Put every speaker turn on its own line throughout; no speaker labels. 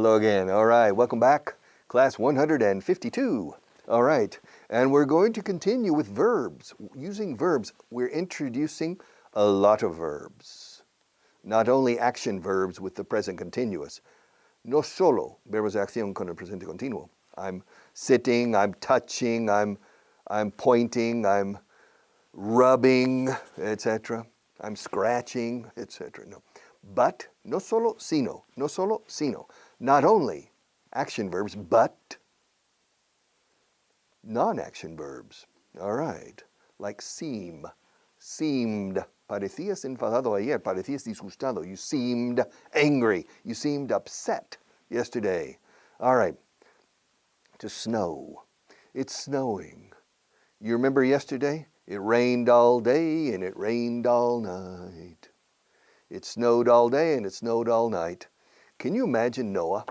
Hello again. All right, welcome back. Class 152. All right, and we're going to continue with verbs. Using verbs, we're introducing a lot of verbs. Not only action verbs with the present continuous. No solo verbos de acción con el presente continuo. I'm sitting, I'm touching, I'm pointing, I'm rubbing, etc. I'm scratching, etc. No. But, no solo, sino. No solo, sino. Not only action verbs, but non-action verbs. All right. Like seem. Seemed. Parecías enfadado ayer. Parecías disgustado. You seemed angry. You seemed upset yesterday. All right. To snow. It's snowing. You remember yesterday? It rained all day and it rained all night. It snowed all day and it snowed all night. Can you imagine Noah?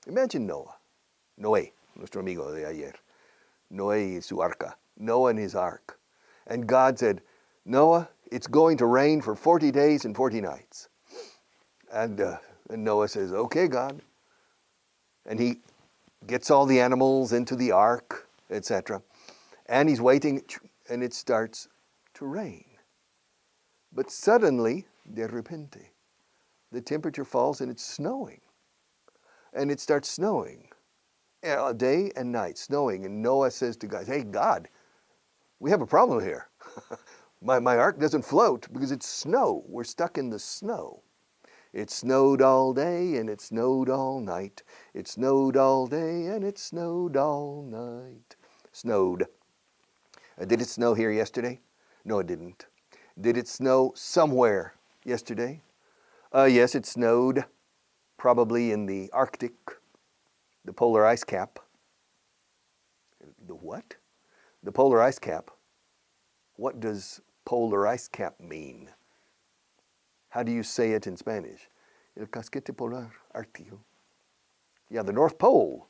Imagine Noah. Noé, nuestro amigo de ayer. Noé y su arca. Noah and his ark. And God said, Noah, it's going to rain for 40 days and 40 nights. And Noah says, okay, God. And he gets all the animals into the ark, etc. And he's waiting, and it starts to rain. But suddenly, de repente, the temperature falls and it's snowing. And it starts snowing. Day and night, snowing. And Noah says to God, hey, God, we have a problem here. my ark doesn't float because it's snow. We're stuck in the snow. It snowed all day and it snowed all night. It snowed all day and it snowed all night. Snowed. Did it snow here yesterday? No, it didn't. Did it snow somewhere yesterday? Yes, it snowed probably in the Arctic, the polar ice cap. The what? The polar ice cap. What does polar ice cap mean? How do you say it in Spanish? El casquete polar ártico. Yeah, the North Pole.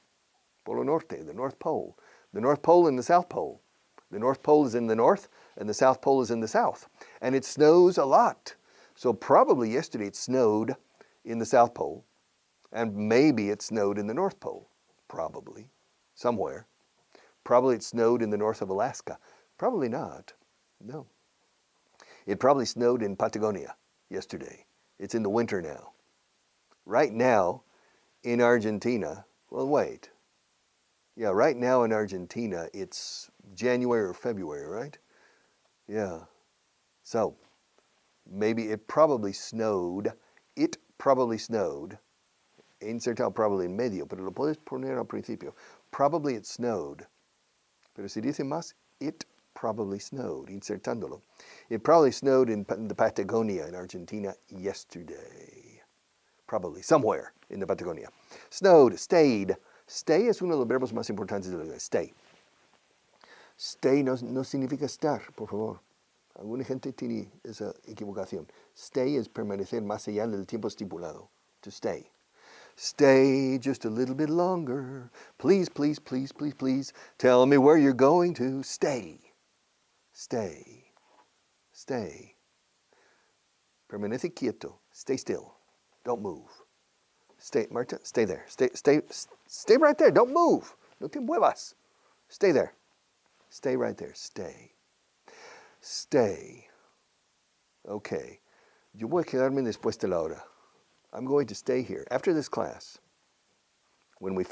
Polo Norte, the North Pole. The North Pole and the South Pole. The North Pole is in the north, and the South Pole is in the south. And it snows a lot. So probably yesterday it snowed in the South Pole, and maybe it snowed in the North Pole. Probably. Somewhere. Probably it snowed in the north of Alaska. Probably not. No. It probably snowed in Patagonia yesterday. It's in the winter now. Right now, in Argentina, well, wait. Yeah, right now in Argentina, it's January or February, right? Yeah. So, maybe it probably snowed. It probably snowed. He insertado probably en medio, pero lo puedes poner al principio. Probably it snowed. Pero si dice más, it probably snowed, insertándolo. It probably snowed in the Patagonia in Argentina yesterday. Probably, somewhere in the Patagonia. Snowed, stayed. Stay es uno de los verbos más importantes de la vida. Stay. Stay no significa estar, por favor. Alguna gente tiene esa equivocación. Stay es permanecer más allá del tiempo estipulado. To stay. Stay just a little bit longer. Please, please, please, please, please. Tell me where you're going to. Stay. Stay. Stay. Permanece quieto. Stay still. Don't move. Stay, Marta, stay there. Stay right there. Don't move. No te muevas. Stay there. Stay right there. Stay. Stay. Okay. Yo voy a quedarme después de la hora. I'm going to stay here. After this class, when we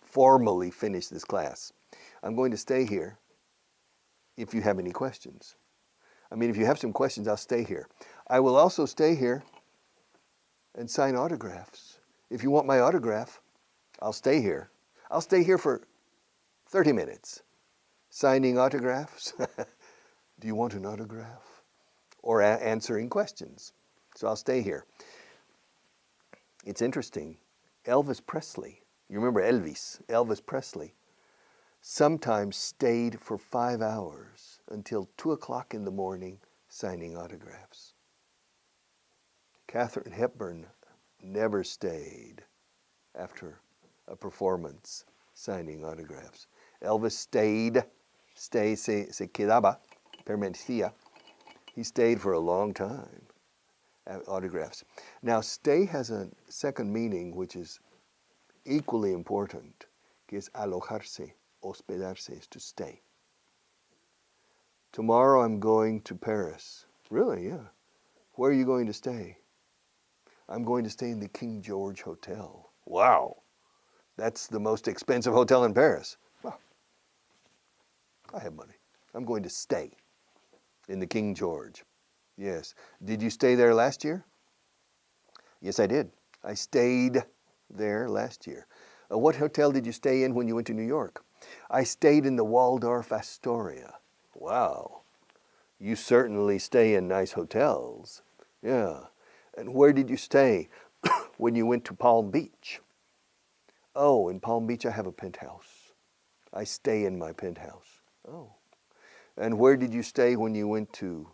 formally finish this class, I'm going to stay here if you have any questions. I mean, if you have some questions, I'll stay here. I will also stay here and sign autographs. If you want my autograph, I'll stay here. I'll stay here for 30 minutes, signing autographs. Do you want an autograph? Or answering questions. So I'll stay here. It's interesting. Elvis Presley, you remember Elvis Presley, sometimes stayed for 5 hours until 2 o'clock in the morning signing autographs. Katharine Hepburn never stayed after a performance signing autographs. Elvis stayed, se quedaba, permanecía. He stayed for a long time at autographs. Now, stay has a second meaning, which is equally important, que es alojarse, hospedarse, is to stay. Tomorrow I'm going to Paris. Really? Yeah. Where are you going to stay? I'm going to stay in the King George Hotel. Wow. That's the most expensive hotel in Paris. Well, I have money. I'm going to stay in the King George. Yes. Did you stay there last year? Yes, I did. I stayed there last year. What hotel did you stay in when you went to New York? I stayed in the Waldorf Astoria. Wow. You certainly stay in nice hotels. Yeah. And where did you stay when you went to Palm Beach? Oh, in Palm Beach I have a penthouse. I stay in my penthouse. Oh. And where did you stay when you went to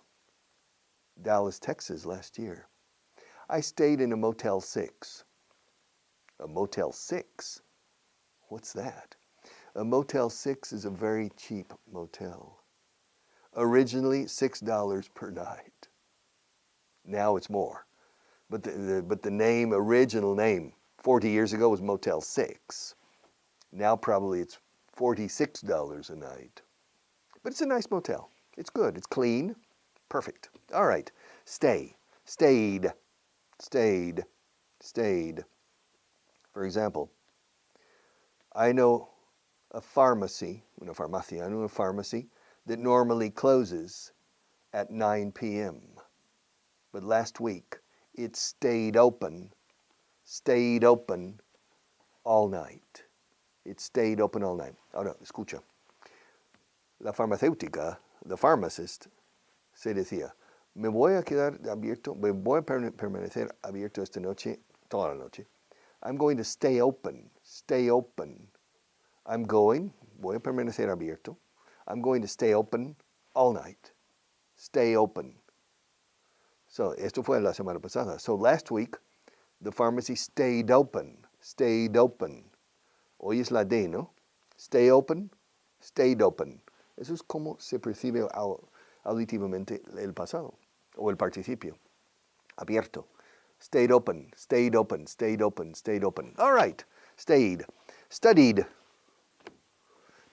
Dallas, Texas last year? I stayed in a Motel 6. A Motel 6? What's that? A Motel 6 is a very cheap motel. Originally $6 per night. Now it's more. But the name, original name, 40 years ago was Motel 6. Now probably it's $46 a night. But it's a nice motel. It's good. It's clean. Perfect. All right. Stay. Stayed. Stayed. Stayed. For example, I know a pharmacy, una farmacia, I know a pharmacy that normally closes at 9 p.m. But last week it stayed open all night. It stayed open all night. Ahora, escucha. La farmacéutica, the pharmacist, se decía, me voy a quedar abierto, me voy a permanecer abierto esta noche, toda la noche. I'm going to stay open, stay open. Voy a permanecer abierto. I'm going to stay open all night. Stay open. So, esto fue la semana pasada. So last week, the pharmacy stayed open, stayed open. Hoy es la D, ¿no? Stay open, stayed open. Eso es como se percibe auditivamente el pasado, o el participio. Abierto. Stayed open, stayed open, stayed open, stayed open. All right, stayed. Studied.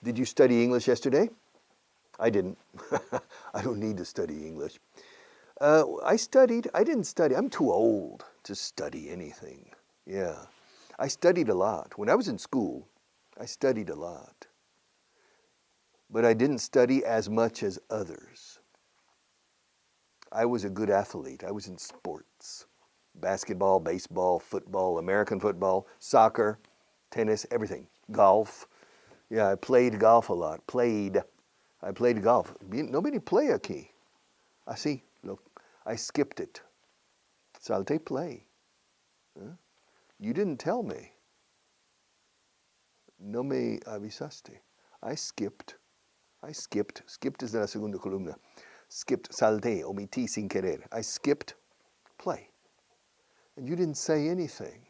Did you study English yesterday? I didn't. I don't need to study English. I didn't study. I'm too old to study anything. Yeah. I studied a lot. When I was in school, I studied a lot. But I didn't study as much as others. I was a good athlete. I was in sports. Basketball, baseball, football, American football, soccer, tennis, everything. Golf. Yeah, I played golf a lot. I played golf. Nobody play aquí. Así. Look, I skipped it. Salte play. Huh? You didn't tell me. No me avisaste. I skipped. Skipped is de la segunda columna. Skipped, salté, omití sin querer. I skipped play. And you didn't say anything.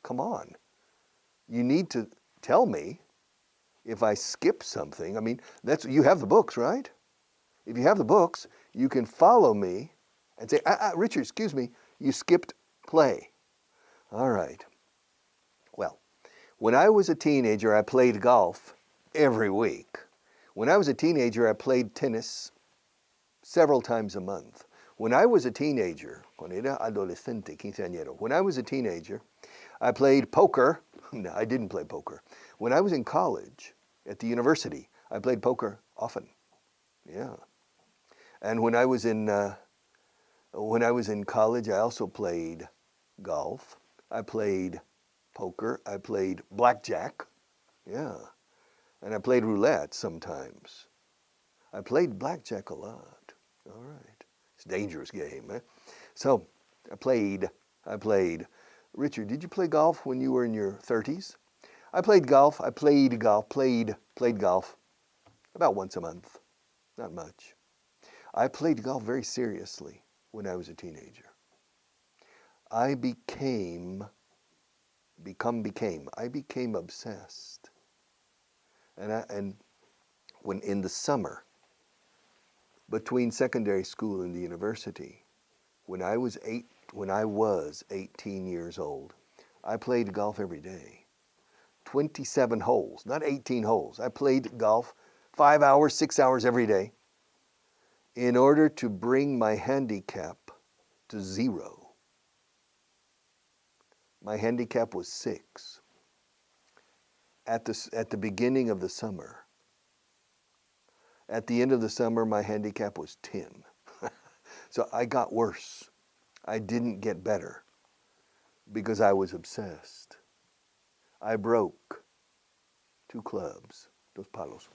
Come on. You need to tell me if I skip something. I mean, you have the books, right? If you have the books, you can follow me and say, Richard, excuse me, you skipped play. All right. Well, when I was a teenager, I played golf every week. When I was a teenager, I played tennis several times a month. When I was a teenager, cuando era adolescente, quinceañero, when I was a teenager, I played poker. No, I didn't play poker. When I was in college, at the university, I played poker often. Yeah. And when I was in college, I also played golf. I played poker. I played blackjack. Yeah. And I played roulette sometimes. I played blackjack a lot. All right. It's a dangerous game, eh? So I played. Richard, did you play golf when you were in your 30s? I played golf. Played golf about once a month. Not much. I played golf very seriously when I was a teenager. I became obsessed. And when in the summer, between secondary school and the university, when I was 18 years old, I played golf every day. 27 holes, not 18 holes. I played golf 5 hours, 6 hours every day in order to bring my handicap to 0. My handicap was 6 at the beginning of the summer. At the end of the summer, my handicap was 10. So I got worse. I didn't get better because I was obsessed. I broke 2 clubs, dos palos.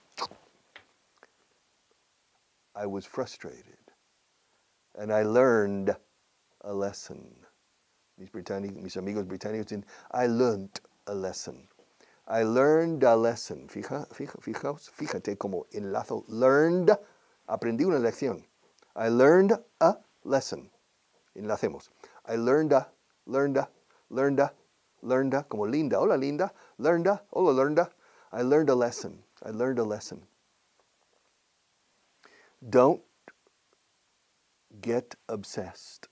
I was frustrated. And I learned a lesson. Mis amigos británicos, I learned a lesson. I learned a lesson. Fíjate como enlazo. Learned, aprendí una lección. I learned a lesson. Enlacemos. I learned a, como Linda. Hola, Linda. Hola, Learned. I learned a lesson. I learned a lesson. Don't get obsessed.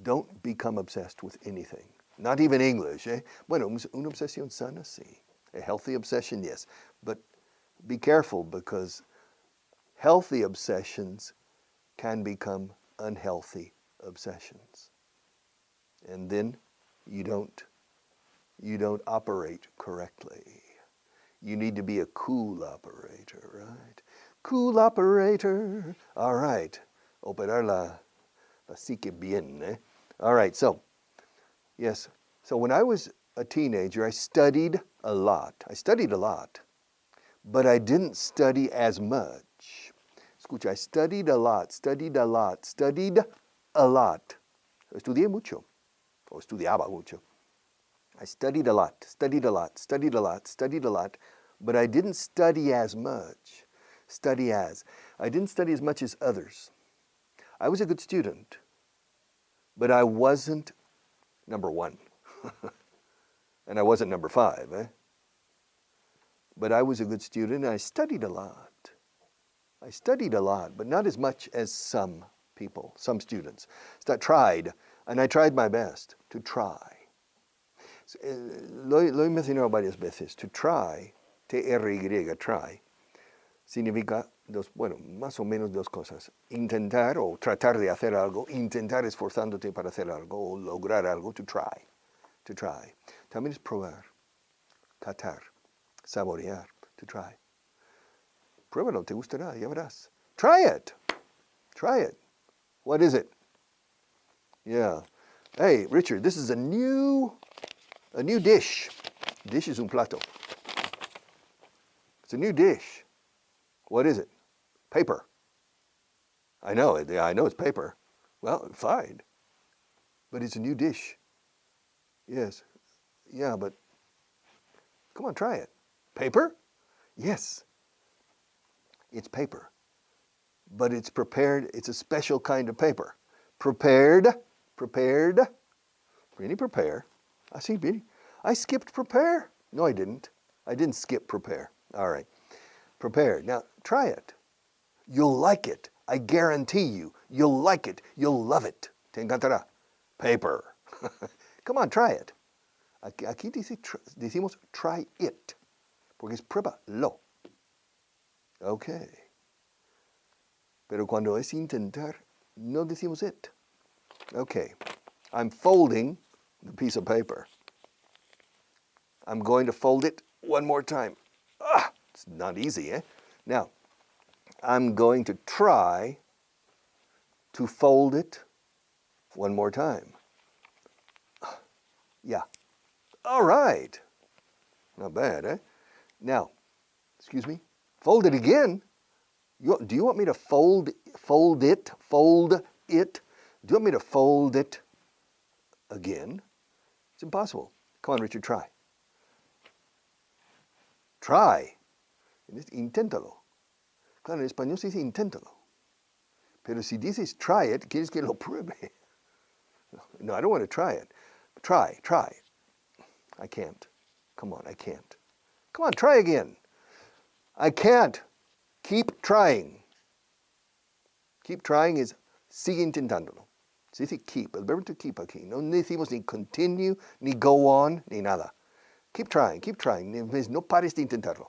Don't become obsessed with anything. Not even English, eh? Bueno, una obsesión sana, sí. A healthy obsession, yes. But be careful because healthy obsessions can become unhealthy obsessions. And then you don't operate correctly. You need to be a cool operator, right? Cool operator. All right. Operar la psique bien, eh? All right, so, yes. So when I was a teenager, I studied a lot. But I didn't study as much. Escucha, I studied a lot. Estudié mucho, o estudiaba mucho. I studied a lot, but I didn't study as much. I didn't study as much as others. I was a good student, but I wasn't number 1. And I wasn't number 5, eh? But I was a good student, and I studied a lot. But not as much as some people, some students. So I tried my best to try. Lo he mencionado varias veces. To try, T-R-Y, try, significa más o menos dos cosas. Intentar o tratar de hacer algo, intentar esforzándote para hacer algo o lograr algo, to try. También es probar, catar, saborear, to try. Pruébalo, te gustará, ya verás. Try it. What is it? Yeah. Hey, Richard, this is a new dish. Dish is un plato. It's a new dish. What is it? Paper. I know it's paper. Well, fine. But it's a new dish. Yes. Yeah, but come on, try it. Paper? Yes. It's paper. But it's prepared, it's a special kind of paper. Prepared. Really prepare. I skipped prepare. No, I didn't. I didn't skip prepare. All right. Prepared. Now, try it. You'll like it. I guarantee you. You'll like it. You'll love it. Te encantará. Paper. Come on, try it. Aquí decimos try it. Porque es pruébalo. Okay. Pero cuando es intentar, no decimos it. Okay. I'm folding the piece of paper. I'm going to fold it one more time. It's not easy, eh? Now, I'm going to try to fold it one more time. Yeah. All right. Not bad, eh? Now, excuse me, fold it again. Do you want me to fold it? Do you want me to fold it again? It's impossible. Come on, Richard, try. Try. Inténtalo. Claro, en español se dice inténtalo. Pero si dices try it, quieres que lo pruebe. No, I don't want to try it. Try. I can't. Come on, I can't. Come on, try again. I can't. Keep trying. Keep trying is sigue intentándolo. Se dice keep, el verbo to keep aquí. No decimos ni continue, ni go on, ni nada. Keep trying, keep trying. No pares de intentarlo.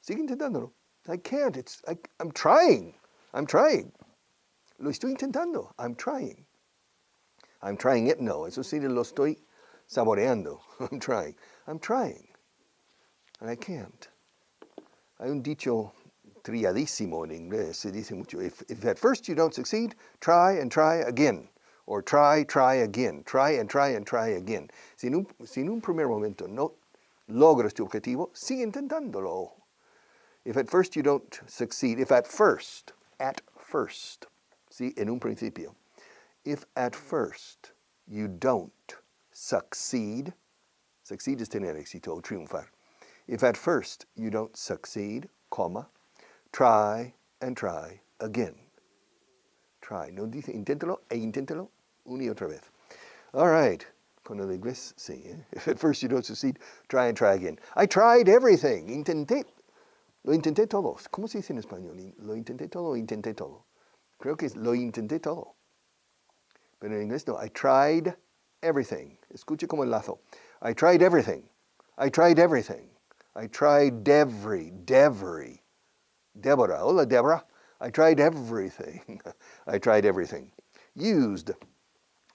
Sigue intentándolo. I can't. I'm trying. I'm trying. Lo estoy intentando. I'm trying. I'm trying it. No, eso sí lo estoy saboreando. I'm trying. I'm trying. And I can't. Hay un dicho triadísimo en inglés. Se dice mucho. If at first you don't succeed, try and try again. Or try again. Try and try and try again. Si en un primer momento no logras tu objetivo, sigue intentándolo. If at first you don't succeed, if at first, ¿sí? En un principio. If at first you don't succeed es tener éxito o triunfar. If at first you don't succeed, comma, try and try again. Try. No dice inténtalo e inténtalo una y otra vez. All right. Con el inglés, sí. If at first you don't succeed, try and try again. I tried everything. Lo intenté todo. ¿Cómo se dice en español? Lo intenté todo o intenté todo. Creo que es lo intenté todo. Pero en inglés no. I tried everything. Escuche como enlazo. I tried everything. I tried everything. I tried Deborah. Hola, Deborah. I tried everything. I tried everything. Used.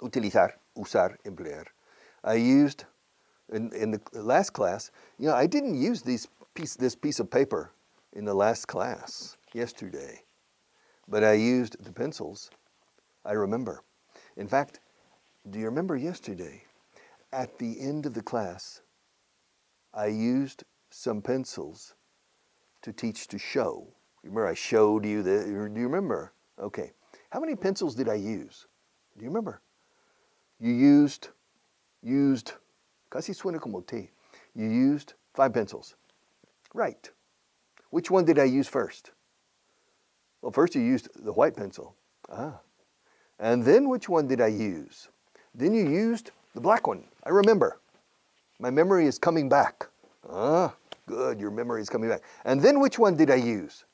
Utilizar. Usar. Emplear. I used, in the last class, I didn't use this piece of paper in the last class yesterday, but I used the pencils. I remember. In fact, do you remember yesterday? At the end of the class, I used some pencils to teach to show. Remember, I showed you the. Do you remember? Okay. How many pencils did I use? Do you remember? You used, casi suena como T. You used 5 pencils. Right. Which one did I use first? Well, first you used the white pencil. And then which one did I use? Then you used the black one. I remember. My memory is coming back. Good, your memory is coming back. And then which one did I use?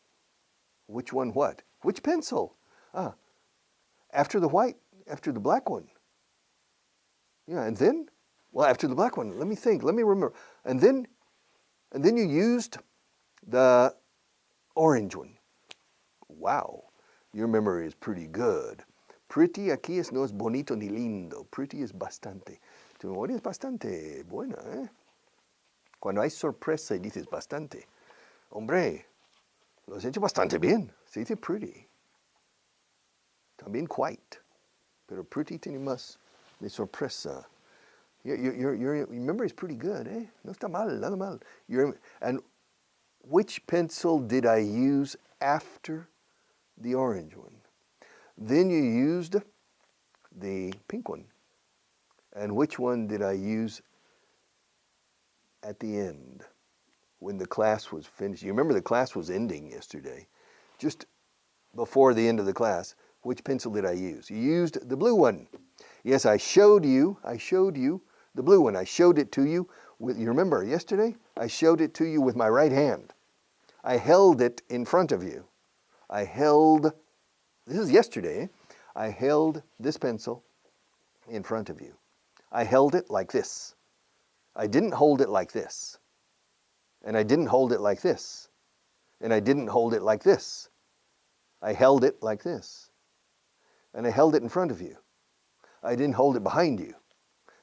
Which one what? Which pencil? After the black one. Yeah, and then? Well, after the black one, let me think, let me remember. And then you used the orange one. Wow, your memory is pretty good. Pretty aquí no es bonito ni lindo. Pretty es bastante. Tu memoria es bastante buena, ¿eh? Cuando hay sorpresa y dices bastante. Hombre, lo has hecho bastante bien. Se dice pretty. También quite. Pero pretty tiene más de sorpresa. Your memory is pretty good, eh? No está mal, nada mal. And which pencil did I use after the orange one? Then you used the pink one. And which one did I use at the end when the class was finished? You remember the class was ending yesterday. Just before the end of the class, which pencil did I use? You used the blue one. Yes, I showed you the blue one. I showed it to you with, you remember yesterday? I showed it to you with my right hand. I held it in front of you. This is yesterday, I held this pencil in front of you. I held it like this. I didn't hold it like this. And I didn't hold it like this. And I didn't hold it like this. I held it like this. And I held it in front of you. I didn't hold it behind you.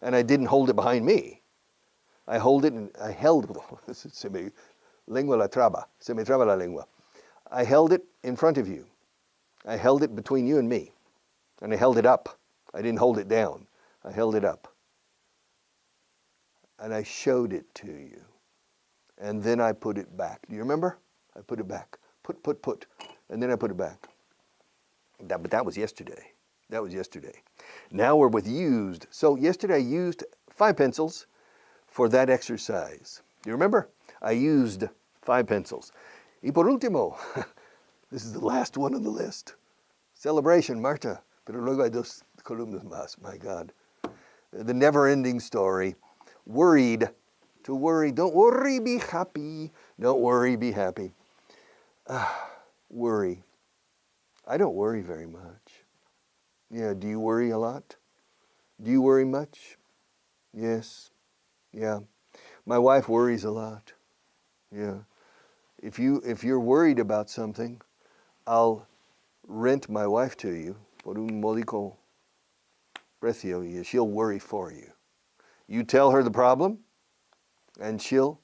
And I didn't hold it behind me. I held, se me traba la lengua. I held it in front of you. I held it between you and me. And I held it up. I didn't hold it down. I held it up. And I showed it to you. And then I put it back. Do you remember? I put it back. Put. And then I put it back. But that was yesterday. That was yesterday. Now we're with used. So yesterday I used 5 pencils for that exercise. Do you remember? I used 5 pencils. Y por último, this is the last one on the list. Celebration, Marta. Pero luego hay 2 columnas más. My God. The never-ending story. Worried. To worry. Don't worry, be happy. Don't worry, be happy. Worry. I don't worry very much. Yeah, do you worry a lot? Do you worry much? Yes. Yeah. My wife worries a lot. Yeah. If you're worried about something, I'll rent my wife to you por un módico precio y she'll worry for you. You tell her the problem, and she'll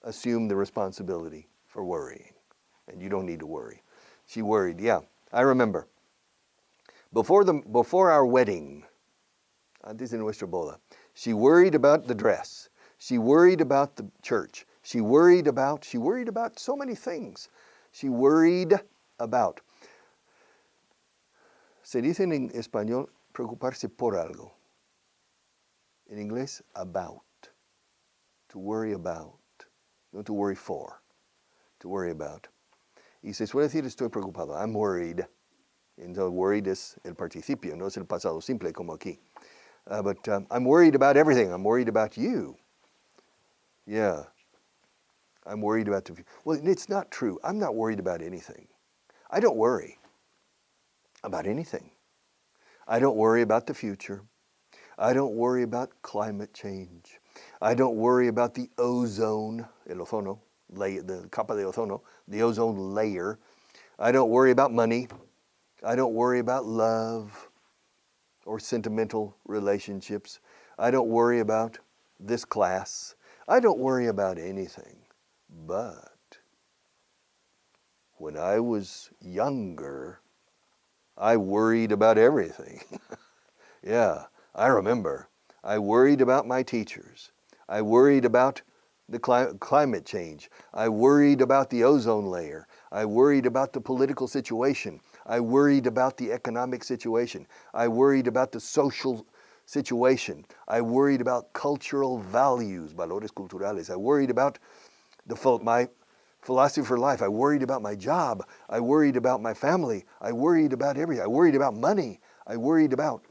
assume the responsibility for worrying. And you don't need to worry. She worried, yeah. I remember. Before our wedding, antes de nuestra boda, she worried about the dress. She worried about the church. She worried about so many things. She worried about. Se dice en español preocuparse por algo. En inglés, about. To worry about. No to worry for. To worry about. Y se suele decir estoy preocupado. I'm worried. Entonces, worried es el participio, no es el pasado simple como aquí. But I'm worried about everything. I'm worried about you. Yeah. I'm worried about the future. Well, it's not true. I'm not worried about anything. I don't worry about anything. I don't worry about the future. I don't worry about climate change. I don't worry about the ozone, el ozono, the capa de ozono, the ozone layer. I don't worry about money. I don't worry about love or sentimental relationships. I don't worry about this class. I don't worry about anything. But when I was younger, I worried about everything. Yeah, I remember. I worried about my teachers. I worried about the climate change. I worried about the ozone layer. I worried about the political situation. I worried about the economic situation. I worried about the social situation. I worried about cultural values, valores culturales. I worried about my philosophy for life. I worried about my job. I worried about my family. I worried about everything. I worried about money. I worried about.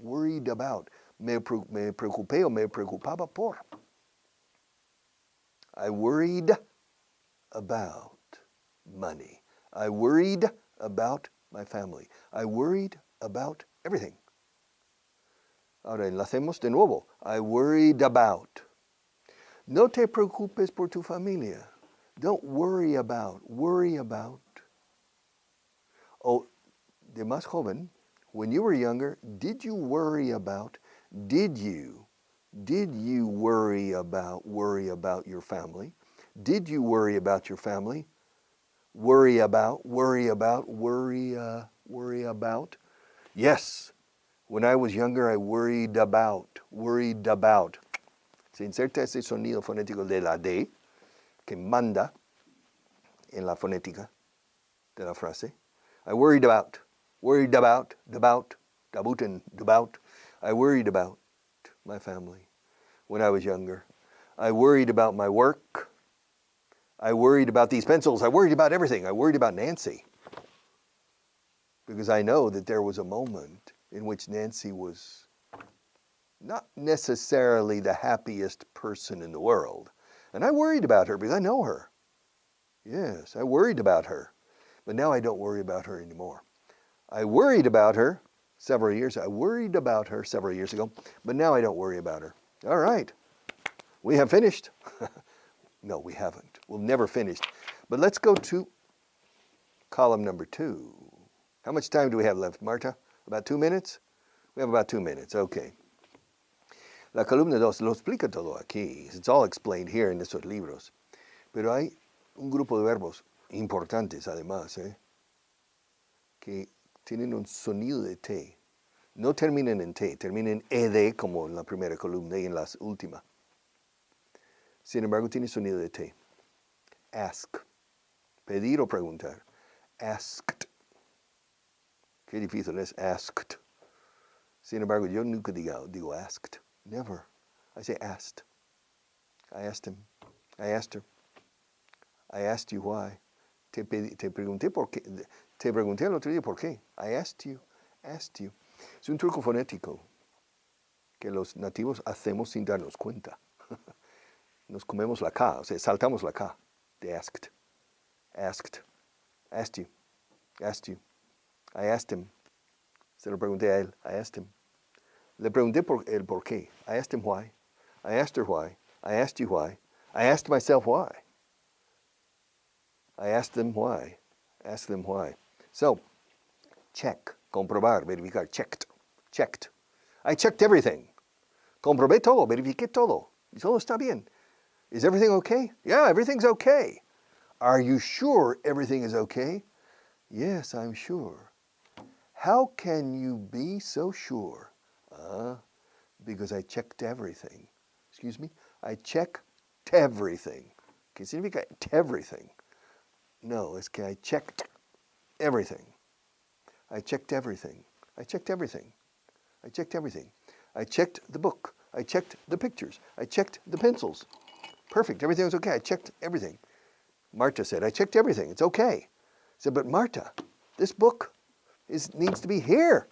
Me preocupé o me preocupaba por. I worried about money. I worried about my family. I worried about everything. Ahora enlacemos de nuevo. I worried about. No te preocupes por tu familia. Don't worry about. Worry about. Oh, de más joven, when you were younger, did you worry about? Did you worry about your family? Did you worry about your family? Worry about. Yes. When I was younger, I worried about. Se inserta ese sonido fonético de la D que manda en la fonética de la frase. I worried about. I worried about my family when I was younger. I worried about my work. I worried about these pencils. I worried about everything. I worried about Nancy. Because I know that there was a moment in which Nancy was not necessarily the happiest person in the world. And I worried about her because I know her. Yes, I worried about her. But now I don't worry about her anymore. I worried about her several years ago, but now I don't worry about her. All right. We have finished. No, we haven't. We'll never finish. But let's go to column number 2. How much time do we have left, Marta? About 2 minutes? We have about 2 minutes. Okay. La columna 2 lo explica todo aquí. It's all explained here in estos libros. Pero hay un grupo de verbos importantes, además, que tienen un sonido de T. No terminan en T, terminan en ED como en la primera columna y en las últimas. Sin embargo, tiene sonido de T. Ask. Pedir o preguntar. Asked. Qué difícil es asked. Sin embargo, yo nunca digo asked. Never. I say asked. I asked him. I asked her. I asked you why. Te pregunté por qué. Te pregunté el otro día por qué. I asked you. Asked you. Es un truco fonético que los nativos hacemos sin darnos cuenta. Nos comemos la K, o sea, saltamos la K. They asked. Asked. Asked you. Asked you. I asked him. Se lo pregunté a él. I asked him. Le pregunté el por qué. I asked him why. I asked her why. I asked you why. I asked myself why. I asked them why. Ask them why. So, check, comprobar, verificar, checked, checked. I checked everything. Comprobé todo, verifiqué todo. Y todo está bien. Is everything okay? Yeah, everything's okay. Are you sure everything is okay? Yes, I'm sure. How can you be so sure? Because I checked everything. Excuse me? I checked everything. ¿Qué significa everything? No, es que I checked everything. I checked everything. I checked everything. I checked everything. I checked the book. I checked the pictures. I checked the pencils. Perfect. Everything was okay. I checked everything. Marta said, I checked everything. It's okay. I said, but Marta, this book needs to be here.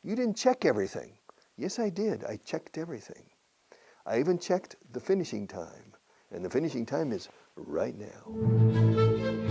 You didn't check everything. Yes, I did. I checked everything. I even checked the finishing time. And the finishing time is right now.